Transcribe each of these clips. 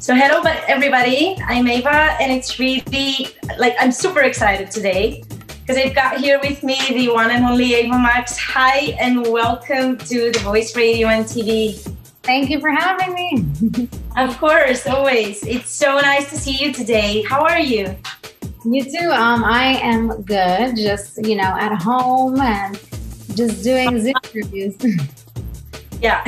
So hello everybody, I'm Ava, and it's really, I'm super excited today because I've got here with me the one and only Ava Max. Hi and welcome to The Voice Radio and TV. Thank you for having me. Of course, always. It's so nice to see you today. How are you? You too. I am good, just, at home and just doing Zoom interviews. Yeah,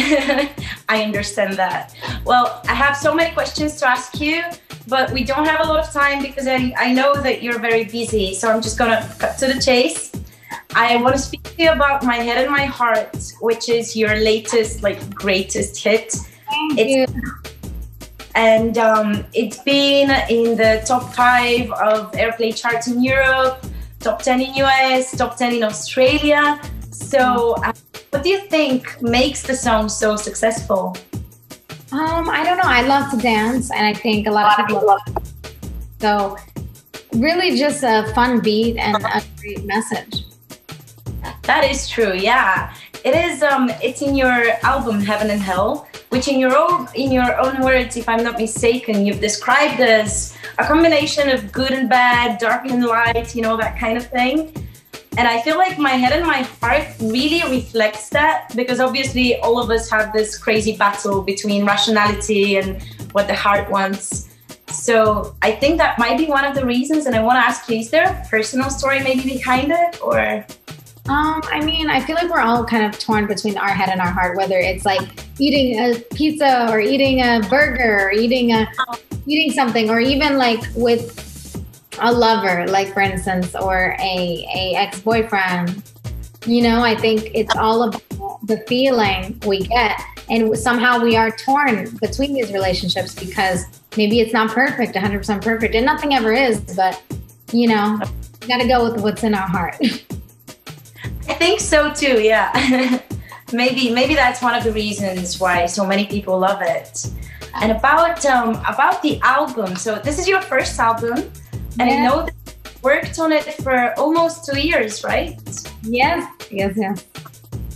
I understand that. Well, I have so many questions to ask you, but we don't have a lot of time because I know that you're very busy. So I'm just going to cut to the chase. I want to speak to you about My Head and My Heart, which is your latest, greatest hit. Thank you. And it's been in the top 5 of airplay charts in Europe, top 10 in US, top 10 in Australia. So what do you think makes the song so successful? I don't know. I love to dance, and I think a lot of people love it. So really just a fun beat and a great message. That is true, yeah. It is. It's in your album Heaven and Hell, which in your own words, if I'm not mistaken, you've described as a combination of good and bad, dark and light, that kind of thing. And I feel like My Head and My Heart really reflects that, because obviously all of us have this crazy battle between rationality and what the heart wants. So I think that might be one of the reasons. And I want to ask you, is there a personal story maybe behind it, or? I feel like we're all kind of torn between our head and our heart, whether it's like eating a pizza or eating a burger or eating something, or even like with a lover, like for instance, or a ex-boyfriend. I think it's all about the feeling we get, and somehow we are torn between these relationships because maybe it's not perfect, 100% perfect, and nothing ever is, but you gotta go with what's in our heart. I think so too, yeah. maybe that's one of the reasons why so many people love it. And about the album, so this is your first album, and yeah. I know that you worked on it for almost 2 years, right? Yes.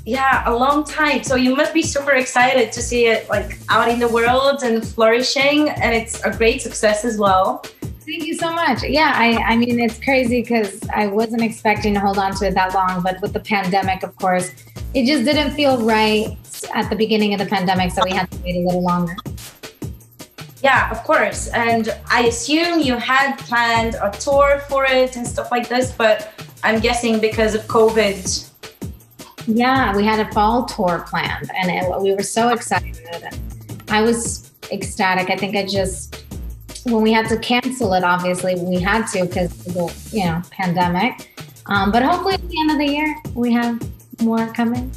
Yeah, a long time. So you must be super excited to see it out in the world and flourishing, and it's a great success as well. Thank you so much. Yeah, I mean, it's crazy because I wasn't expecting to hold on to it that long, but with the pandemic, of course, it just didn't feel right at the beginning of the pandemic, so we had to wait a little longer. Yeah, of course. And I assume you had planned a tour for it and stuff like this, but I'm guessing because of COVID. Yeah, we had a fall tour planned, and we were so excited. I was ecstatic. I think when we had to cancel it, obviously we had to because of the pandemic. But hopefully at the end of the year, we have more coming.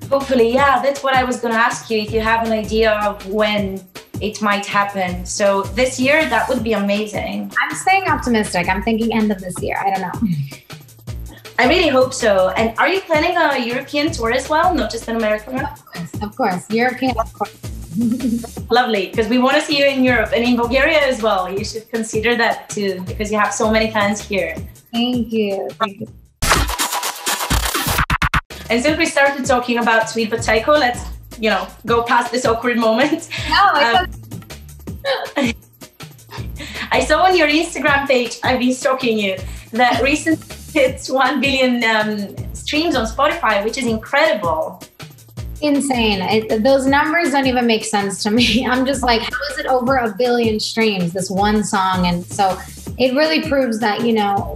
Hopefully, yeah. That's what I was going to ask you, if you have an idea of when it might happen. So this year, that would be amazing. I'm staying optimistic. I'm thinking end of this year. I don't know. I really hope so. And are you planning a European tour as well, not just an American one? Of course. European, of course. Lovely, because we want to see you in Europe and in Bulgaria as well. You should consider that too, because you have so many fans here. Thank you. And since we started talking Sweet Potato, let's go past this awkward moment. No, I saw on your Instagram page, I've been stalking you, that recently hits 1 billion streams on Spotify, which is incredible. Insane. Those numbers don't even make sense to me. I'm just like, how is it over 1 billion streams, this one song? And so it really proves that,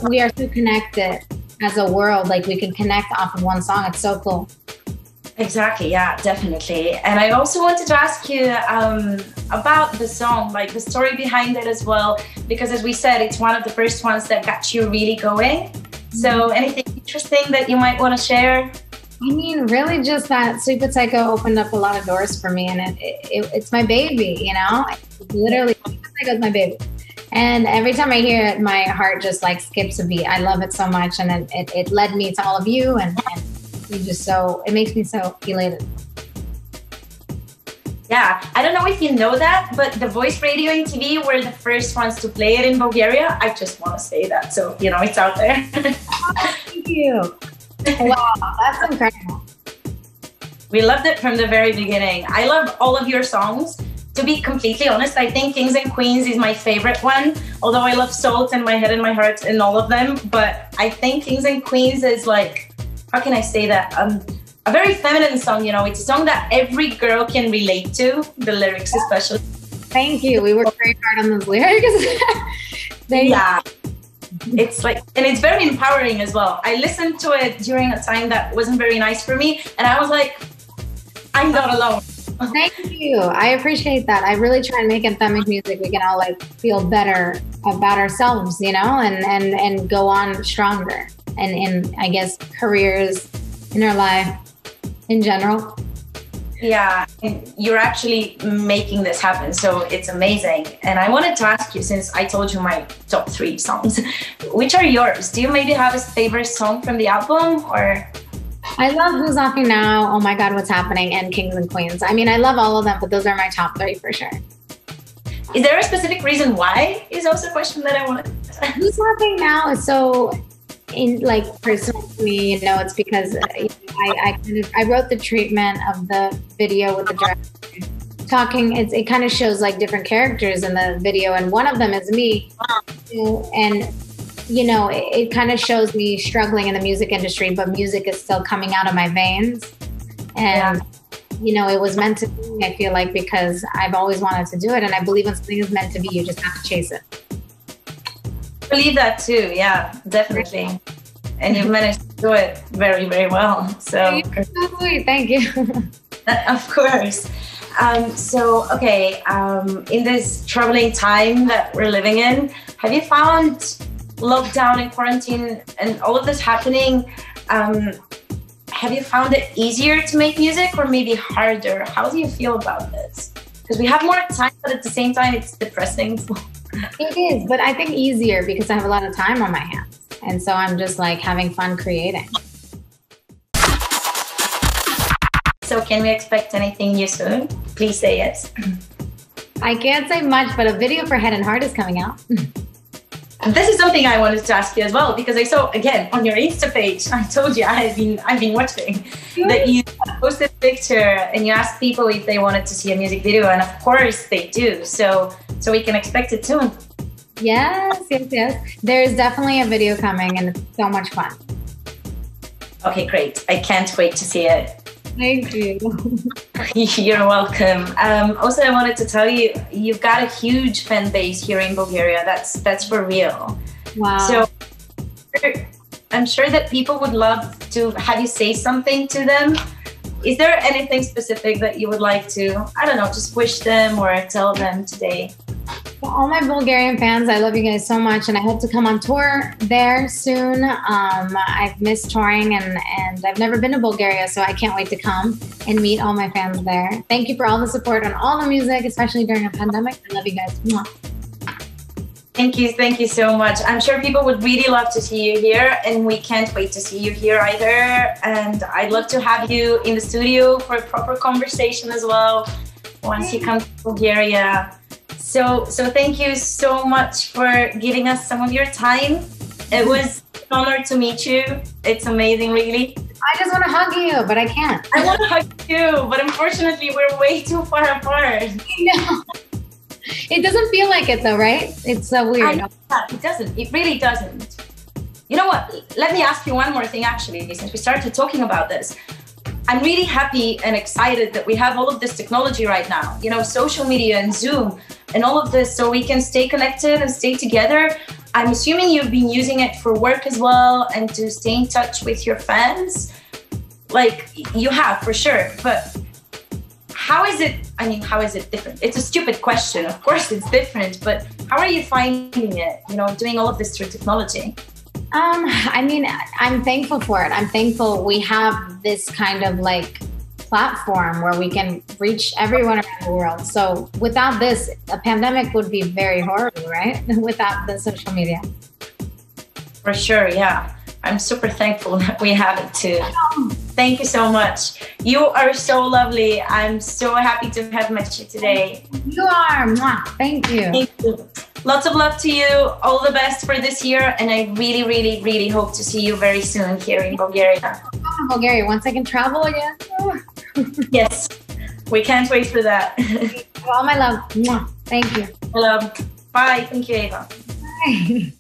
we are so connected as a world. We can connect off of one song. It's so cool. Exactly. Yeah, definitely. And I also wanted to ask you about the song, the story behind it as well, because as we said, it's one of the first ones that got you really going. So anything interesting that you might want to share? Really just that Sweet Potato opened up a lot of doors for me, and it's my baby, Literally, Sweet Potato is my baby. And every time I hear it, my heart just skips a beat. I love it so much, and it led me to all of you, and it makes me so elated. Yeah, I don't know if you know that, but The Voice Radio and TV were the first ones to play it in Bulgaria. I just want to say that, so it's out there. Oh, thank you. Wow, that's incredible. We loved it from the very beginning. I love all of your songs, to be completely honest, I think Kings and Queens is my favorite one, although I love Salt and My Head and My Heart and all of them. But I think Kings and Queens is like, how can I say that? A very feminine song, you know. It's a song that every girl can relate to, the lyrics especially. Thank you. We worked very hard on those lyrics. Yeah. It's like, and it's very empowering as well. I listened to it during a time that wasn't very nice for me, and I was like, I'm not alone. Thank you. I appreciate that. I really try and make anthemic music we can all like feel better about ourselves, you know, and go on stronger and in, I guess, careers, in our life in general. Yeah, and you're actually making this happen, so it's amazing. And I wanted to ask you, since I told you my top 3 songs, which are yours? Do you maybe have a favorite song from the album, or? I love Who's Laughing Now, Oh My God, What's Happening, and Kings and Queens. I mean, I love all of them, but those are my top 3 for sure. Is there a specific reason why? Is also a question that I wanted to ask. Who's Laughing Now is so personal to me, you know. It's because I wrote the treatment of the video with the director talking. It kind of shows like different characters in the video, and one of them is me. And you know, it kind of shows me struggling in the music industry, but music is still coming out of my veins. And you know, it was meant to be, I feel like, because I've always wanted to do it, and I believe when something is meant to be, you just have to chase it. I believe that too, yeah, definitely. And you've managed to do it very, very well. So You're so sweet. Thank you. Of course. In this troubling time that we're living in, have you found lockdown and quarantine and all of this happening, have you found it easier to make music or maybe harder? How do you feel about this? Because we have more time, but at the same time, it's depressing. It is, but I think easier because I have a lot of time on my hands. And so I'm just like having fun creating. So can we expect anything new soon? Please say yes. I can't say much, but a video for Head and Heart is coming out. And this is something I wanted to ask you as well, because I saw, again, on your Insta page, I told you I've been watching, that you posted a picture and you asked people if they wanted to see a music video, and of course they do. So we can expect it soon. Yes. There's definitely a video coming, and it's so much fun. Okay, great. I can't wait to see it. Thank you. You're welcome. Also, I wanted to tell you, you've got a huge fan base here in Bulgaria. That's for real. Wow. So I'm sure that people would love to have you say something to them. Is there anything specific that you would like to, I don't know, just wish them or tell them today? For all my Bulgarian fans, I love you guys so much, and I hope to come on tour there soon. I've missed touring, and I've never been to Bulgaria, so I can't wait to come and meet all my fans there. Thank you for all the support on all the music, especially during a pandemic. I love you guys. Mwah. Thank you so much. I'm sure people would really love to see you here, and we can't wait to see you here either. And I'd love to have you in the studio for a proper conversation as well once you come to Bulgaria. So thank you so much for giving us some of your time. It was an honor to meet you. It's amazing, really. I just want to hug you, but I can't. I want to hug you, but unfortunately we're way too far apart. No. It doesn't feel like it though, right? It's so weird. It doesn't. It really doesn't. You know what? Let me ask you one more thing, actually, since we started talking about this. I'm really happy and excited that we have all of this technology right now, you know, social media and Zoom and all of this, so we can stay connected and stay together. I'm assuming you've been using it for work as well and to stay in touch with your fans. Like, you have, for sure, but how is it different? It's a stupid question. Of course it's different, but how are you finding it, you know, doing all of this through technology? I mean, I'm thankful for it. I'm thankful we have this kind of like platform where we can reach everyone around the world. So without this, a pandemic would be very horrible, right? Without the social media. For sure, yeah. I'm super thankful that we have it too. Thank you so much. You are so lovely. I'm so happy to have met you today. You are. Mwah. Thank you. Thank you. Lots of love to you. All the best for this year. And I really, really, really hope to see you very soon here in Bulgaria. Bulgaria, once I can travel again. Yes, we can't wait for that. All my love. Mwah. Thank you. Hello. Bye. Thank you, Ava. Bye.